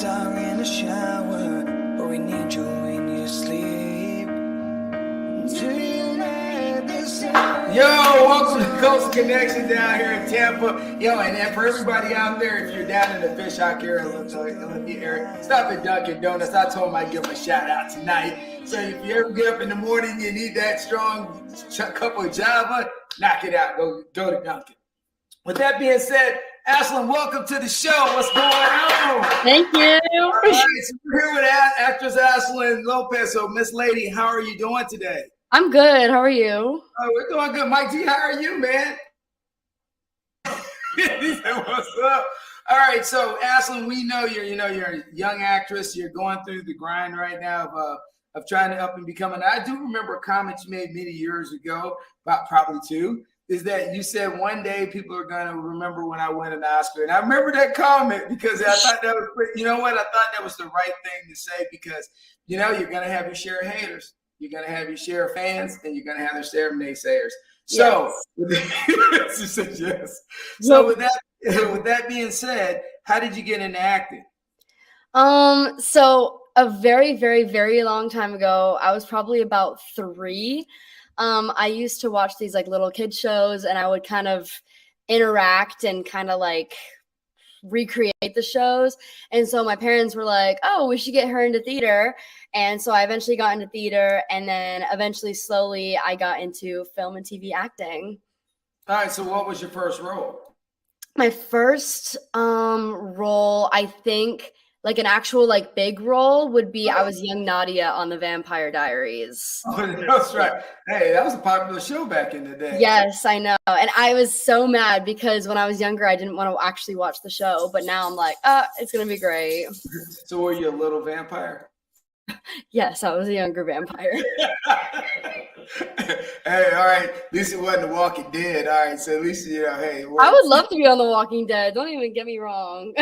song in the shower, or we need you in your sleep. Do you let this sound? Yo, welcome to Coast Connection down here in Tampa. Yo, and then for everybody out there, if you're down in the Fish Hawk area, stop at Dunkin' Donuts. I told him I'd give him a shout out tonight. So if you ever get up in the morning, you need that strong cup of Java, knock it out. Go to Dunkin'. With that being said, Ashlyn, welcome to the show. What's going on? Thank you. All right, so we're here with Actress Ashlyn Lopez. So, Miss Lady, how are you doing today? I'm good. How are you? Oh, we're doing good. Mike G, how are you, man? He said, what's up? All right, so Ashlyn, we know you're a young actress. You're going through the grind right now of trying to up and become. And I do remember a comment you made many years ago, about probably two. Is that you said one day people are going to remember when I win an Oscar. And I remember that comment because I thought that was pretty, you know what? I thought that was the right thing to say because, you're going to have your share of haters. You're going to have your share of fans and you're going to have your share of naysayers. So, yes. So with that being said, how did you get into acting? So a very, very, very long time ago, I was probably about 3. I used to watch these like little kid shows and I would kind of interact and kind of like recreate the shows. And so my parents were like, oh, we should get her into theater. And so I eventually got into theater and then eventually slowly I got into film and TV acting. All right. So what was your first role? My first role, I think, like an actual like big role would be I was Young Nadia on the Vampire Diaries. Oh, that's right. Hey, that was a popular show back in the day. Yes, I know. And I was so mad because when I was younger, I didn't want to actually watch the show. But now I'm like, it's going to be great. So were you a little vampire? Yes, I was a younger vampire. Hey, all right. At least it wasn't The Walking Dead. All right. So at least, hey. I would love to be on The Walking Dead. Don't even get me wrong.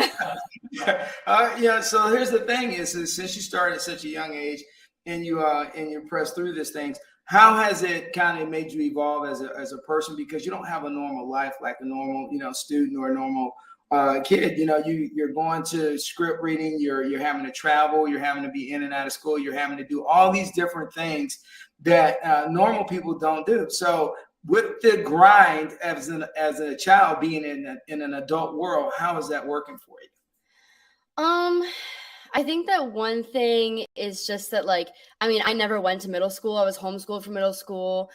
So here's the thing is since you started at such a young age and you pressed through these things, how has it kind of made you evolve as a person? Because you don't have a normal life like a normal, student or a normal kid. You're going to script reading, you're having to travel, you're having to be in and out of school, you're having to do all these different things that normal people don't do. So with the grind as a child being in an adult world, how is that working for you? I think that one thing is just that, I never went to middle school. I was homeschooled for middle school.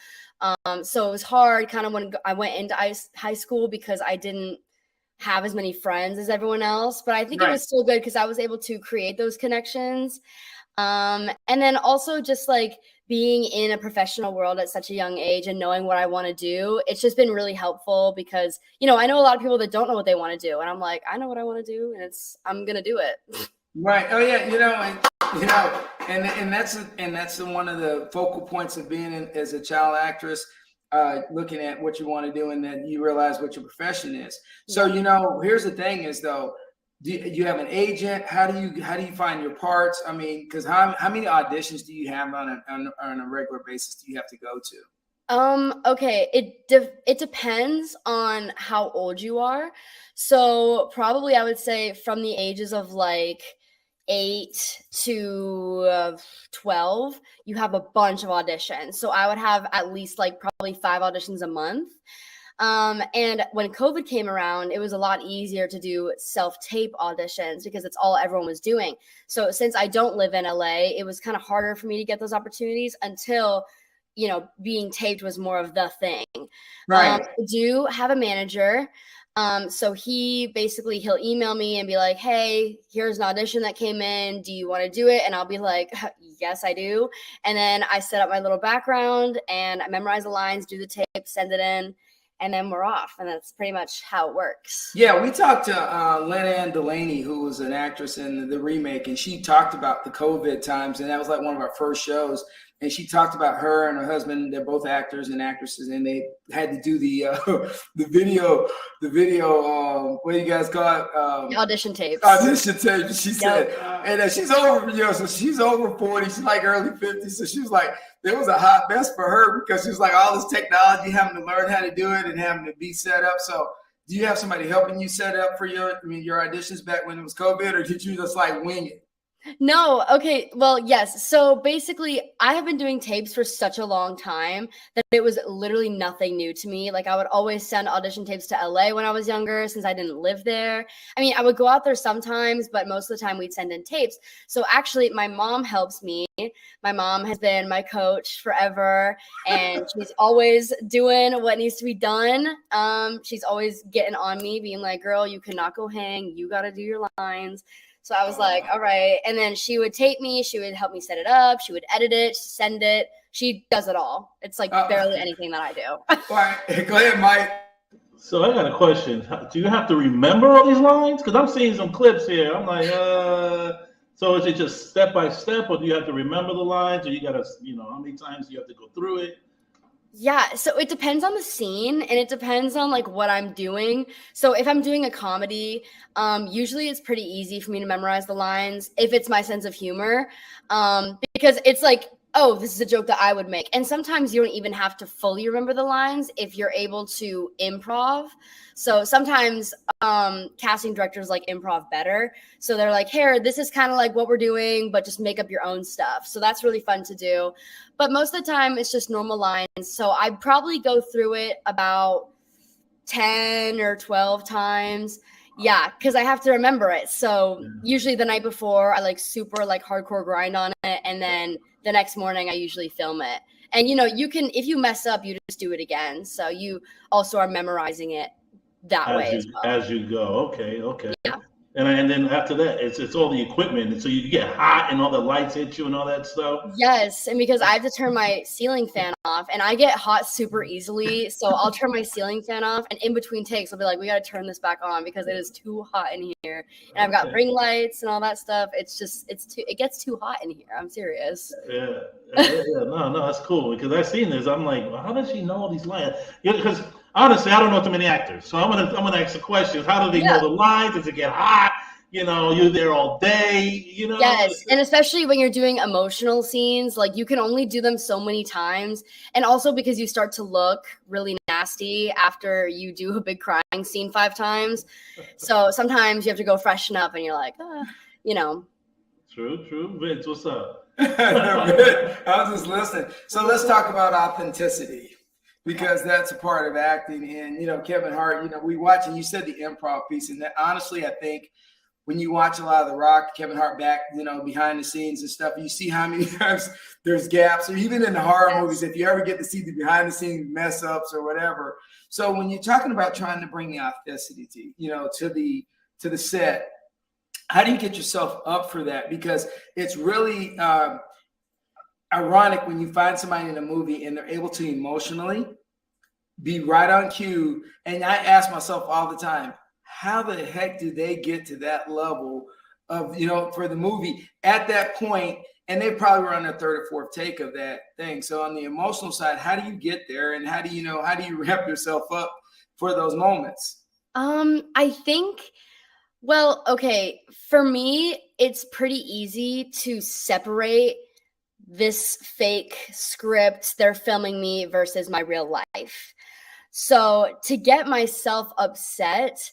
So it was hard kind of when I went into high school because I didn't have as many friends as everyone else. But I think It was still good because I was able to create those connections. And then also just being in a professional world at such a young age and knowing what I want to do, it's just been really helpful because, I know a lot of people that don't know what they want to do. And I'm like, I know what I want to do and I'm going to do it. Right. Oh yeah. And that's one of the focal points of being as a child actress, looking at what you want to do and then you realize what your profession is. So, here's the thing is though, do you have an agent? How do you find your parts? I mean, because how many auditions do you have on a regular basis do you have to go to? Okay. It depends on how old you are. So probably I would say from the ages of 8 to 12, you have a bunch of auditions. So I would have at least probably 5 auditions a month. And when COVID came around, it was a lot easier to do self-tape auditions because it's all everyone was doing. So since I don't live in LA, it was kind of harder for me to get those opportunities until, being taped was more of the thing. Right. I do have a manager. So he'll email me and be like, hey, here's an audition that came in. Do you want to do it? And I'll be like, yes, I do. And then I set up my little background and I memorize the lines, do the tape, send it in. And then we're off. And that's pretty much how it works. Yeah, we talked to Lena Ann Delaney, who was an actress in the remake, and she talked about the COVID times. And that was one of our first shows. And she talked about her and her husband. They're both actors and actresses, and they had to do the video. What do you guys call it? The audition tapes. Audition tapes. She said, and she's over. So she's over 40. She's early 50s. So she was it was a hot mess for her because she was all this technology, having to learn how to do it and having to be set up. So do you have somebody helping you set up for your auditions back when it was COVID, or did you just like wing it? No, okay, well, yes. So basically, I have been doing tapes for such a long time that it was literally nothing new to me. Like, I would always send audition tapes to LA when I was younger, since I didn't live there. I mean, I would go out there sometimes, but most of the time we'd send in tapes. So actually, my mom helps me. My mom has been my coach forever, and she's always doing what needs to be done. She's always getting on me, being like, girl, you cannot go hang. You got to do your lines. So I was like, all right. And then she would tape me. She would help me set it up. She would edit it, send it. She does it all. It's like barely anything that I do. All right. Go ahead, Mike. So I got a question. Do you have to remember all these lines? Because I'm seeing some clips here. I'm like, so is it just step by step, or do you have to remember the lines, or you got to, how many times do you have to go through it? Yeah, so it depends on the scene, and it depends on like what I'm doing. So if I'm doing a comedy, usually it's pretty easy for me to memorize the lines if it's my sense of humor, because it's like, oh, this is a joke that I would make. And sometimes you don't even have to fully remember the lines if you're able to improv. So sometimes casting directors like improv better. So they're like, here, this is kind of like what we're doing, but just make up your own stuff. So that's really fun to do. But most of the time it's just normal lines. So I probably go through it about 10 or 12 times. Yeah, because I have to remember it. So usually the night before I like super like hardcore grind on it. And then the next morning I usually film it. And you can, if you mess up, you just do it again. So you also are memorizing it that way as well. As you go. Okay. Yeah. And then after that, it's all the equipment, and so you get hot and all the lights hit you and all that stuff. Yes, and because I have to turn my ceiling fan off, and I get hot super easily, so I'll turn my ceiling fan off, and in between takes, I'll be like, we got to turn this back on because it is too hot in here. And I've got ring lights and all that stuff. It gets too hot in here. I'm serious. Yeah. No, that's cool, because I've seen this. I'm like, well, how does she know all these lines? Yeah, because honestly, I don't know too many actors, so I'm gonna ask the questions. How do they know the lines? Does it get hot? You're there all day. Yes, and especially when you're doing emotional scenes, like you can only do them so many times, and also because you start to look really nasty after you do a big crying scene 5 times. So sometimes you have to go freshen up, and you're like, True. Vince, what's up? I was just listening. So let's talk about authenticity, because that's a part of acting. And, Kevin Hart, we watch, and you said the improv piece. And that, honestly, I think when you watch a lot of The Rock, Kevin Hart back, behind the scenes and stuff, you see how many times there's gaps, or even in the horror movies, if you ever get to see the behind the scenes mess ups or whatever. So when you're talking about trying to bring the authenticity, to the set, how do you get yourself up for that? Because it's really ironic when you find somebody in a movie and they're able to emotionally be right on cue. And I ask myself all the time, how the heck do they get to that level of, for the movie at that point? And they probably were on their 3rd or 4th take of that thing. So on the emotional side, how do you get there? And how do you wrap yourself up for those moments? I think, well, okay, for me, it's pretty easy to separate this fake script they're filming me versus my real life. So to get myself upset,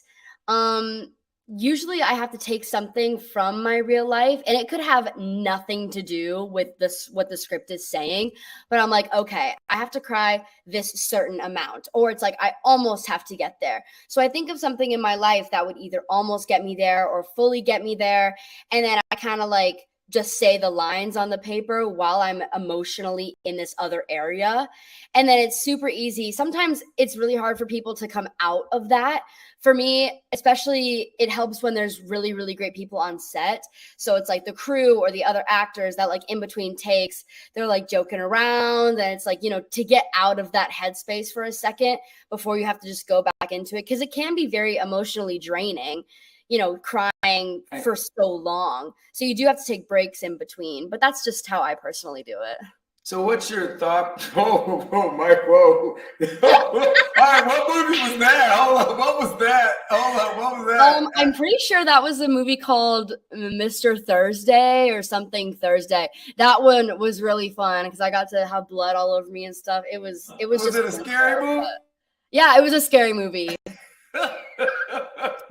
usually I have to take something from my real life, and it could have nothing to do with what the script is saying, but I'm like, okay, I have to cry this certain amount, or it's like I almost have to get there. So I think of something in my life that would either almost get me there or fully get me there, and then I kind of like just say the lines on the paper while I'm emotionally in this other area. And then it's super easy. Sometimes it's really hard for people to come out of that. For me, especially, it helps when there's really, really great people on set. So it's like the crew or the other actors that like in between takes, they're like joking around. And it's like, to get out of that headspace for a second before you have to just go back into it. Because it can be very emotionally draining, crying for so long. So you do have to take breaks in between, but that's just how I personally do it. So what's your thought? Mike, whoa. All right, what movie was that? Hold on, what was that? I'm pretty sure that was a movie called Mr. Thursday or something Thursday. That one was really fun because I got to have blood all over me and stuff. Was it a scary movie? Yeah, it was a scary movie.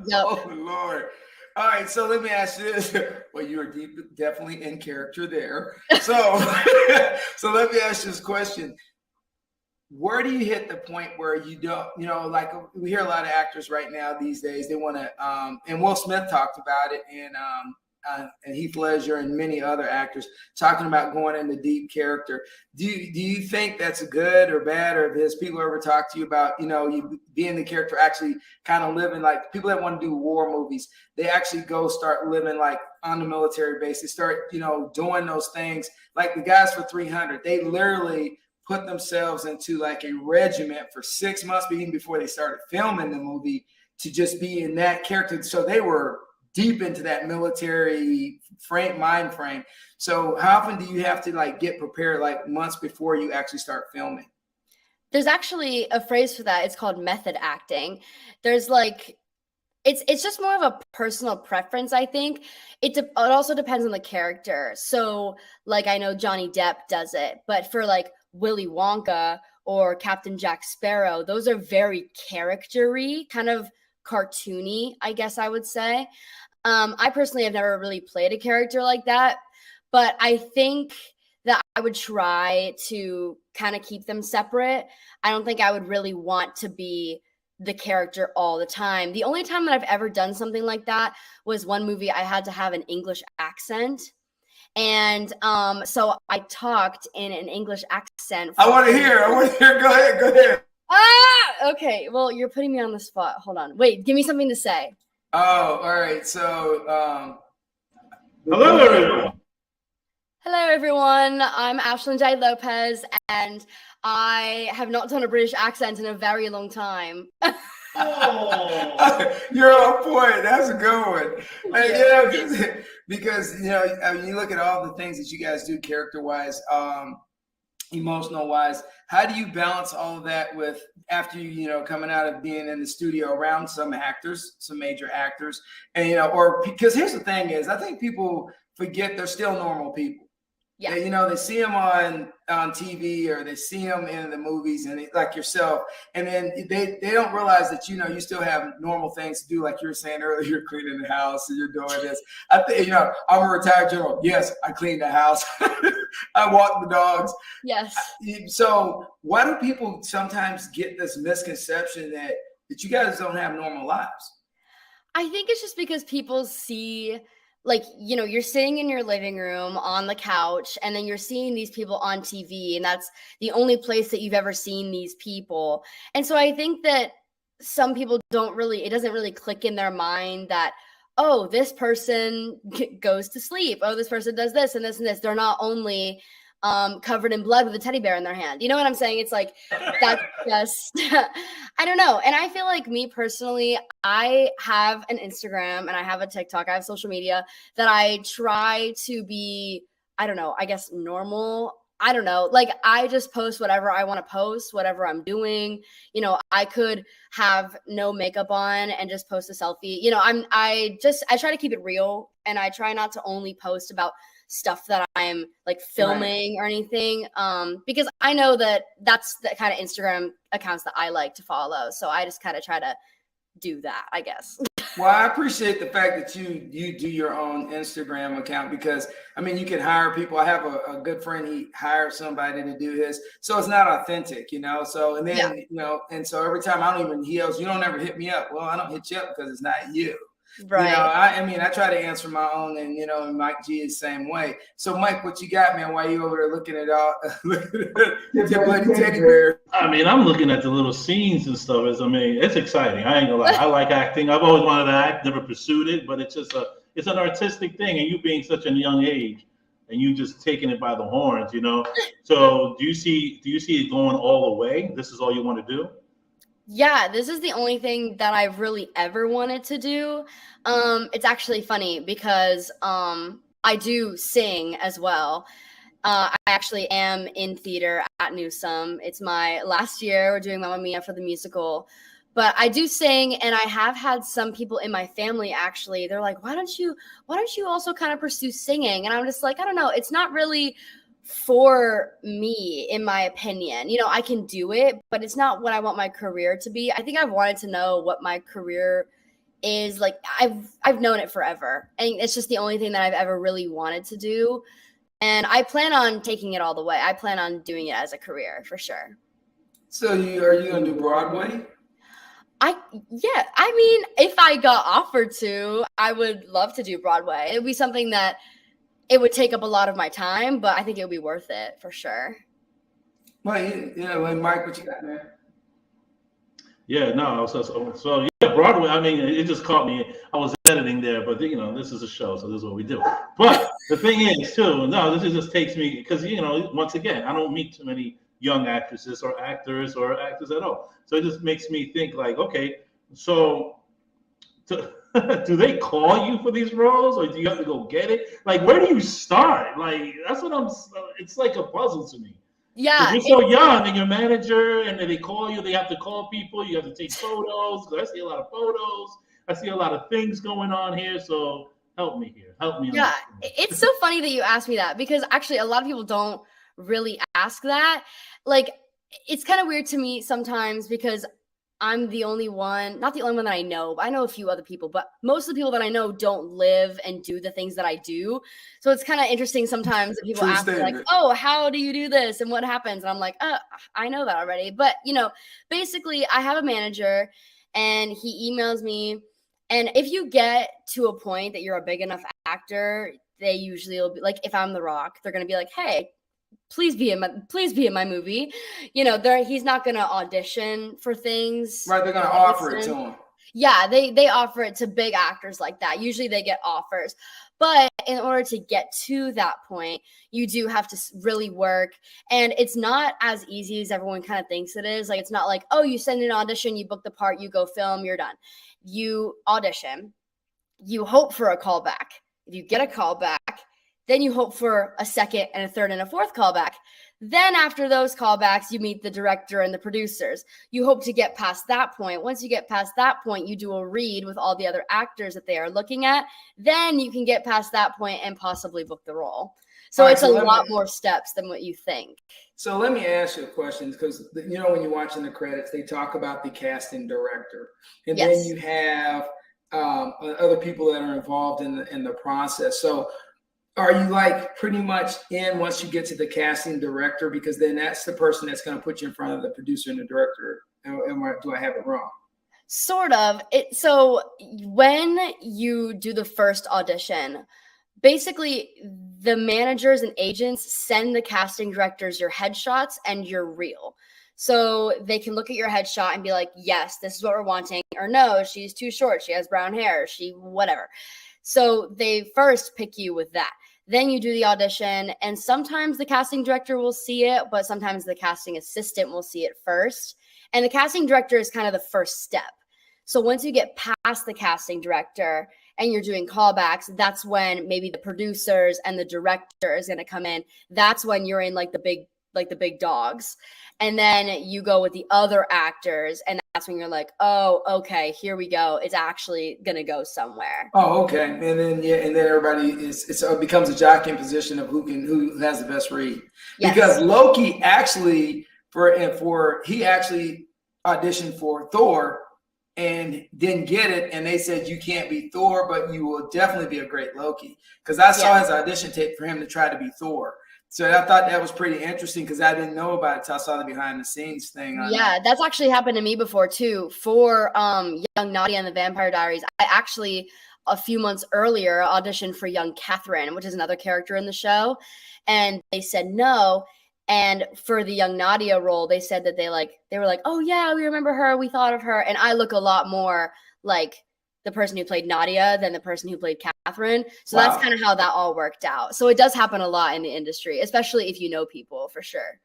Yep. Oh Lord. All right, so let me ask you this. Well, you are definitely in character there. So, so let me ask you this question. Where do you hit the point where you don't, like we hear a lot of actors right now these days, they want to, and Will Smith talked about it, and Heath Ledger and many other actors talking about going into deep character. Do you think that's good or bad, or has people ever talked to you about, you being the character, actually kind of living like people that want to do war movies, they actually go start living like on the military base, they start, doing those things like the guys for 300, they literally put themselves into like a regiment for 6 months, even before they started filming the movie, to just be in that character. So they were deep into that military mind frame. So how often do you have to like get prepared, like months before you actually start filming? There's actually a phrase for that. It's called method acting. There's like, it's just more of a personal preference, I think. It also depends on the character. So like, I know Johnny Depp does it, but for like Willy Wonka or Captain Jack Sparrow, those are very character-y, kind of cartoony, I guess I would say. I personally have never really played a character like that, but I think that I would try to kind of keep them separate. I don't think I would really want to be the character all the time. The only time that I've ever done something like that was one movie I had to have an English accent. And so I talked in an English accent. I want to hear. Go ahead. Okay. Well, you're putting me on the spot. Hold on. Wait, give me something to say. Oh, all right. So, hello, everyone. Hello, everyone. I'm Ashlyn Jade Lopez, and I have not done a British accent in a very long time. Oh. You're on point. That's a good one. And, because I mean, you look at all the things that you guys do character-wise, emotional-wise. How do you balance all of that with after coming out of being in the studio around some actors, some major actors, and or because here's the thing is, I think people forget they're still normal people. Yeah. They see them on TV or they see them in the movies and like yourself. And then they don't realize that, you still have normal things to do. Like you were saying earlier, you're cleaning the house and you're doing this. I think, I'm a retired general. Yes, I clean the house. I walk the dogs. Yes. So why do people sometimes get this misconception that you guys don't have normal lives? I think it's just because people see, like, you're sitting in your living room on the couch and then you're seeing these people on TV, and that's the only place that you've ever seen these people. And so I think that some people it doesn't really click in their mind that, oh, this person goes to sleep. Oh, this person does this and this and this. They're not only covered in blood with a teddy bear in their hand. You know what I'm saying? It's like, that's just, I don't know. And I feel like me personally, I have an Instagram and I have a TikTok. I have social media that I try to be, I don't know, I guess normal. I don't know. Like, I just post whatever I want to post, whatever I'm doing. I could have no makeup on and just post a selfie. I try to keep it real, and I try not to only post about stuff that I'm like filming or anything, because I know that that's the kind of Instagram accounts that I like to follow. So I just kind of try to do that, I guess. Well, I appreciate the fact that you do your own Instagram account, because I mean, you can hire people. I have a good friend, he hired somebody to do his, so it's not authentic, so, and then, and so every time he goes, you don't ever hit me up. Well, I don't hit you up because it's not you. Right. I try to answer my own, and and Mike G is the same way. So Mike, what you got, man? Why you over there looking at your bloody teddy bear? I mean, I'm looking at the little scenes and stuff. It's exciting. I ain't gonna lie. I like acting. I've always wanted to act, never pursued it, but it's just it's an artistic thing. And you being such a young age, and you just taking it by the horns, So do you see it going all the way? This is all you want to do? Yeah, this is the only thing that I've really ever wanted to do. It's actually funny because I do sing as well. I actually am in theater at Newsome. It's my last year. We're doing Mamma Mia for the musical. But I do sing, and I have had some people in my family, actually, they're like, why don't you also kind of pursue singing? And I'm just like, I don't know. It's not really for me, in my opinion. I can do it, but it's not what I want my career to be. I think I've wanted to know what my career is like I've known it forever, and it's just the only thing that I've ever really wanted to do. And I plan on taking it all the way. I plan on doing it as a career for sure. So are you going to do Broadway? I mean, if I got offered to, I would love to do Broadway. It would be something that it would take up a lot of my time, but I think it would be worth it for sure. Well, Mike, what you got, man? Yeah, no, so yeah, Broadway. I mean, it just caught me. I was editing there, but this is a show, so this is what we do. But the thing is, too, this just takes me because once again, I don't meet too many young actresses or actors at all. So it just makes me think like, okay, so do they call you for these roles, or do you have to go get it? Like, where do you start? Like, that's what it's like a puzzle to me. Yeah, you're so young, and your manager, and then they call you. They have to call people. You have to take photos. I see a lot of photos. I see a lot of things going on here. So help me here. Help me. Yeah, it's so funny that you asked me that, because actually a lot of people don't really ask that. Like, it's kind of weird to me sometimes because I'm the only one, not the only one that I know, but I know a few other people, but most of the people that I know don't live and do the things that I do. So it's kind of interesting sometimes that people ask me like, oh, how do you do this? And what happens? And I'm like, I know that already. But, basically I have a manager and he emails me. And if you get to a point that you're a big enough actor, they usually will be like, if I'm The Rock, they're going to be like, hey, please be in my movie. He's not going to audition for things. Right, they're going to offer it to him. Yeah, they offer it to big actors like that. Usually they get offers. But in order to get to that point, you do have to really work. And it's not as easy as everyone kind of thinks it is. Like, it's not like, oh, you send an audition, you book the part, you go film, you're done. You audition. You hope for a callback. If you get a callback, then you hope for a second and a third and a fourth callback. Then after those callbacks, you meet the director and the producers. You hope to get past that point. Once you get past that point, you do a read with all the other actors that they are looking at. Then you can get past that point and possibly book the role. So it's a lot more steps than what you think. So let me ask you a question, because when you're watching the credits, they talk about the casting director. And then you have other people that are involved in the process. So are you like pretty much in once you get to the casting director, because then that's the person that's going to put you in front of the producer and the director? Do I have it wrong? Sort of. So when you do the first audition, basically the managers and agents send the casting directors your headshots and your reel. So they can look at your headshot and be like, yes, this is what we're wanting, or no, she's too short, she has brown hair, whatever. So they first pick you with that. Then you do the audition, and sometimes the casting director will see it, but sometimes the casting assistant will see it first. And the casting director is kind of the first step. So once you get past the casting director and you're doing callbacks, that's when maybe the producers and the director is going to come in. That's when you're in like the big dogs. And then you go with the other actors, and that's when you're like, oh, okay, here we go. It's actually going to go somewhere. Oh, okay. And then everybody it becomes a jockeying position of who has the best read. Yes. Because Loki actually he actually auditioned for Thor and didn't get it, and they said you can't be Thor, but you will definitely be a great Loki. Because I saw his audition tape for him to try to be Thor. So I thought that was pretty interesting because I didn't know about it until I saw the behind the scenes thing. That's actually happened to me before too. For Young Nadia and the Vampire Diaries, I actually a few months earlier auditioned for young Catherine, which is another character in the show, and they said no. And for the Young Nadia role, they said that they were like, oh yeah, we remember her, we thought of her, and I look a lot more like the person who played Nadia than the person who played Catherine. So That's kind of how that all worked out. So it does happen a lot in the industry, especially if you know people, for sure.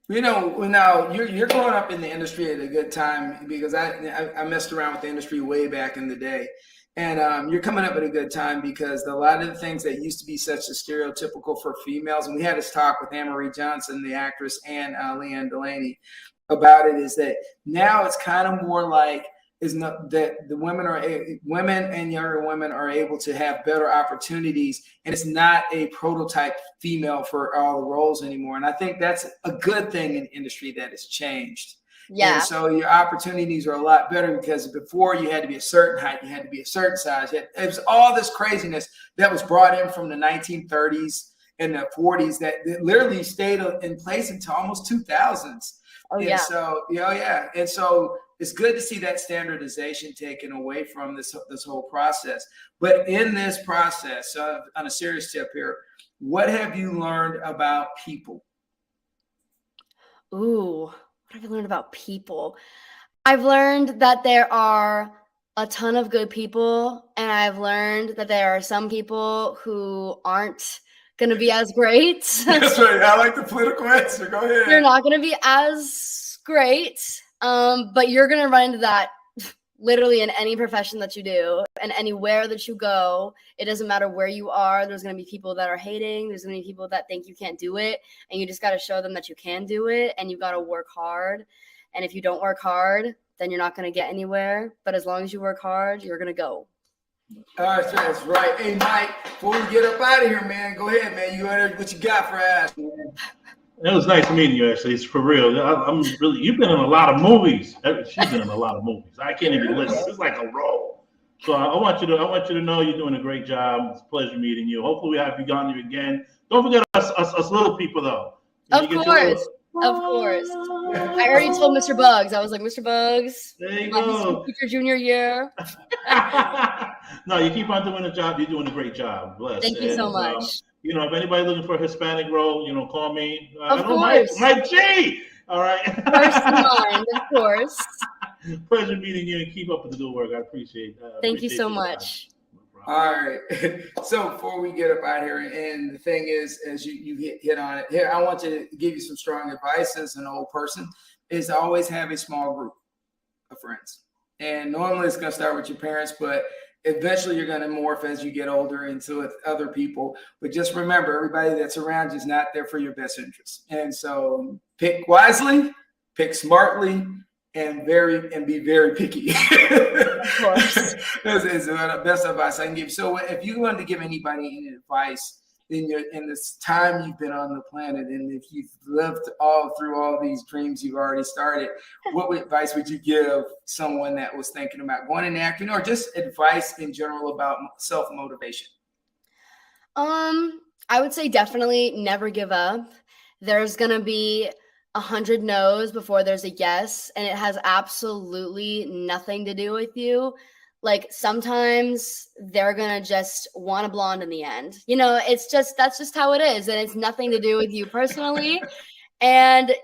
Now you're growing up in the industry at a good time, because I messed around with the industry way back in the day. And you're coming up at a good time, because a lot of the things that used to be such a stereotypical for females, and we had this talk with Anne-Marie Johnson, the actress, and Leanne Delaney about it, is that now it's kind of more like, is not that the women and younger women are able to have better opportunities, and it's not a prototype female for all the roles anymore. And I think that's a good thing in the industry that has changed. Yeah. And so your opportunities are a lot better because before you had to be a certain height, you had to be a certain size. It was all this craziness that was brought in from the 1930s and the 40s that literally stayed in place until almost 2000s. Oh, and yeah. So, yeah. And so it's good to see that standardization taken away from this whole process. But in this process, on a serious tip here, what have you learned about people? Ooh, what have I learned about people? I've learned that there are a ton of good people, and I've learned that there are some people who aren't going to be as great. That's right. I like the political answer. Go ahead. They're not going to be as great, but you're going to run into that literally in any profession that you do and anywhere that you go. It doesn't matter where you are. There's going to be people that are hating. There's going to be people that think you can't do it, and you just got to show them that you can do it, and you got to work hard. And if you don't work hard, then you're not going to get anywhere. But as long as you work hard, you're going to go. All right, that's right. Hey, Mike, before we get up out of here, man, go ahead, man. You heard what you got for us, man. It was nice meeting you, actually. It's for real. I'm really. You've been in a lot of movies. She's been in a lot of movies. I can't even listen. It's like a role. So I want you to know you're doing a great job. It's a pleasure meeting you. Hopefully we have you on here again. Don't forget us little people though. Of course. Of course. I already told Mr. Bugs. I was like, Mr. Bugs, there you go. Your junior year. No, you keep on doing the job. You're doing a great job. Bless. Thank you so much. If anybody looking for a Hispanic role, call me. Of course. Mike G. All right. First in mind, of course. Pleasure meeting you, and keep up with the good work. I appreciate it. Thank you so much. All right. So before we get up out here, and the thing is, as you hit on it here, I want to give you some strong advice as an old person, is always have a small group of friends. And normally it's going to start with your parents, but eventually you're going to morph as you get older into other people. But just remember, everybody that's around you is not there for your best interest. And so pick wisely, pick smartly, and be very picky. Of course. That's the best advice I can give. So if you wanted to give anybody any advice in this time you've been on the planet, and if you've lived through all these dreams you've already started, what advice would you give someone that was thinking about going into acting, or just advice in general about self-motivation? I would say definitely never give up. There's going to be 100 no's before there's a yes, and it has absolutely nothing to do with you. Like, sometimes they're gonna just want a blonde in the end. That's just how it is, and it's nothing to do with you personally. And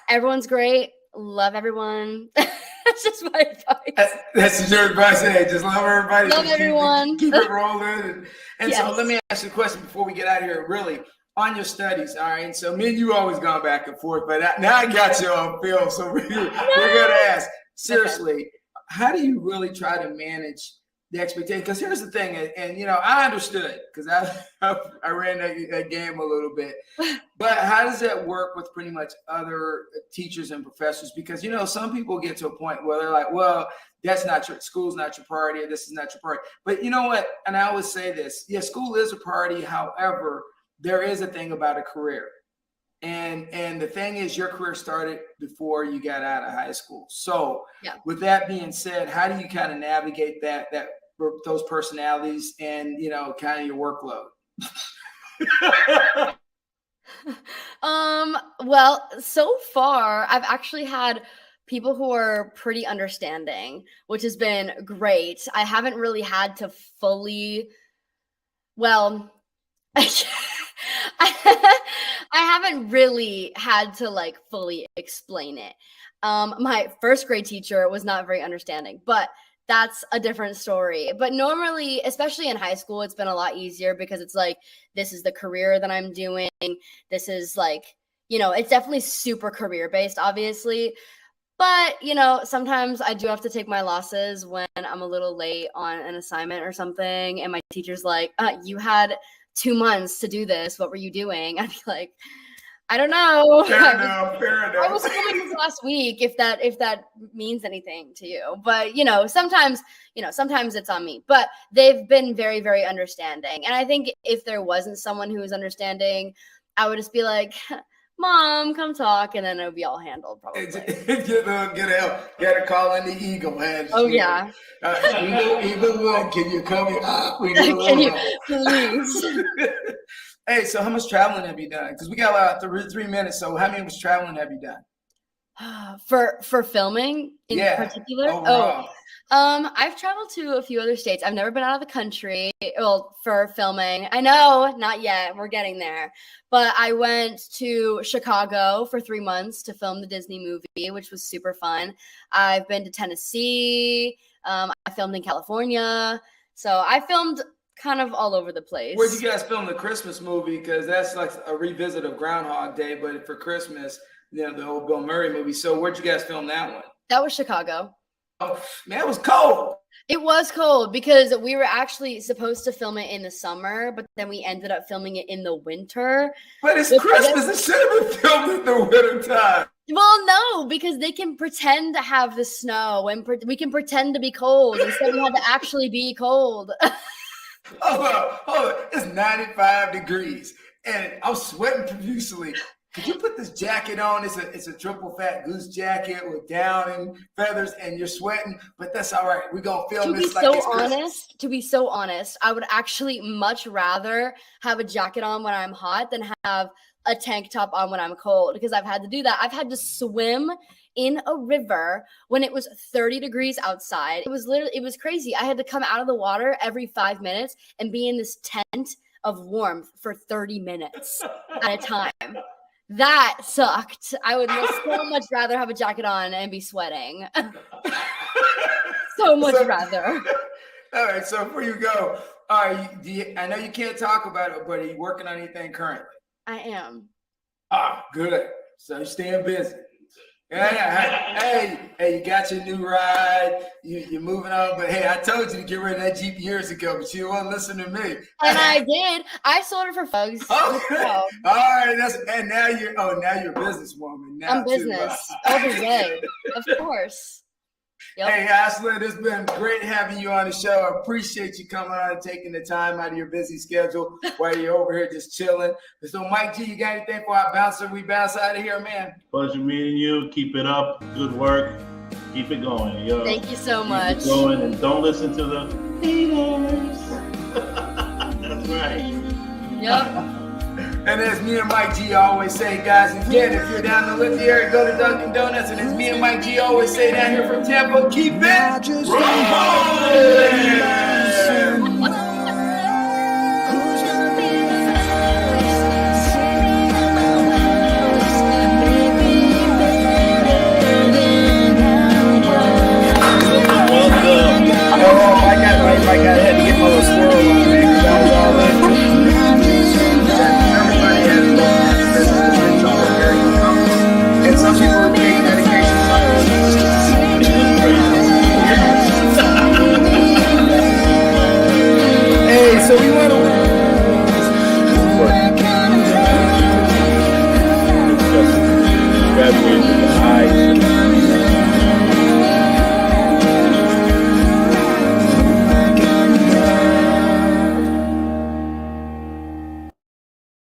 everyone's great. Love everyone. That's just my advice. That's your advice. Hey, just love everybody. Love everyone. Keep it rolling. And Yes. So let me ask you a question before we get out of here. Really, on your studies, all right? So me and you always gone back and forth, but now I got you on film. So we're going to ask, seriously, how do you really try to manage the expectation? Because here's the thing, and I understood because I ran that game a little bit. But how does that work with pretty much other teachers and professors? Because some people get to a point where they're like, well, that's not school's not your priority, or this is not your priority. But you know what? And I always say this: school is a priority. However, there is a thing about a career. And the thing is, your career started before you got out of high school. So with that being said, how do you kind of navigate those personalities and, kind of your workload? Well, so far I've actually had people who are pretty understanding, which has been great. I haven't really had to fully, I haven't really had to fully explain it. My first grade teacher was not very understanding, but that's a different story. But normally, especially in high school, it's been a lot easier because it's this is the career that I'm doing. This is it's definitely super career based, obviously. But, sometimes I do have to take my losses when I'm a little late on an assignment or something. And my teacher's like, you had 2 months to do this. What were you doing? I'd be like, I don't know. Fair enough. I was filming this last week, if that means anything to you. But, sometimes it's on me. But they've been very, very understanding. And I think if there wasn't someone who was understanding, I would just be like, Mom, come talk, and then it'll be all handled probably. Get help. Gotta call in the Eagle, man. Oh yeah. Eagle One, can you come here? Can you please? Hey, so how much traveling have you done? Because we got 3 minutes. So how much traveling have you done? For filming in particular? Overall. I've traveled to a few other states. I've never been out of the country. Well, for filming. I know, not yet. We're getting there. But I went to Chicago for 3 months to film the Disney movie, which was super fun. I've been to Tennessee. I filmed in California. So I filmed kind of all over the place. Where'd you guys film the Christmas movie? Because that's like a revisit of Groundhog Day, but for Christmas, the old Bill Murray movie. So where'd you guys film that one? That was Chicago. Oh, man, it was cold. It was cold because we were actually supposed to film it in the summer, but then we ended up filming it in the winter. But it's Christmas. It should have been filmed in the winter time. Well, no, because they can pretend to have the snow and we can pretend to be cold. Instead, we had to actually be cold. Hold on. It's 95 degrees, and I'm sweating profusely. Could you put this jacket on? It's a triple fat goose jacket with down and feathers, and you're sweating, but that's all right. We're gonna film this like it's Christmas. To be so honest, I would actually much rather have a jacket on when I'm hot than have a tank top on when I'm cold, because I've had to do that. I've had to swim in a river when it was 30 degrees outside. It was crazy. I had to come out of the water every 5 minutes and be in this tent of warmth for 30 minutes at a time. That sucked. I would so much rather have a jacket on and be sweating. So much rather. All right, so before you go, I know you can't talk about it, but are you working on anything currently? I am. Good. So you're staying busy. Hey, you got your new ride. You're moving on, but hey, I told you to get rid of that Jeep years ago, but you won't listen to me. And I did. I sold it for folks. Okay. All right. And now you're a businesswoman. Now I'm business every day, of course. Yep. Hey, Ashlyn, it's been great having you on the show. I appreciate you coming on and taking the time out of your busy schedule while you're over here just chilling. So, Mike G, you got anything for our bouncer? We bounce out of here, man. Pleasure meeting you. Keep it up. Good work. Keep it going, yo. Thank you so much. Keep it going, and don't listen to the haters. That's right. Yep. And as me and Mike G always say, guys, again, if you're down the Lindsay area, go to Dunkin' Donuts. And as me and Mike G always say down here from Tampa, keep it rolling! I had to get my little swirl on me because that was all in. And some people are taking medication. Hey, so we want to.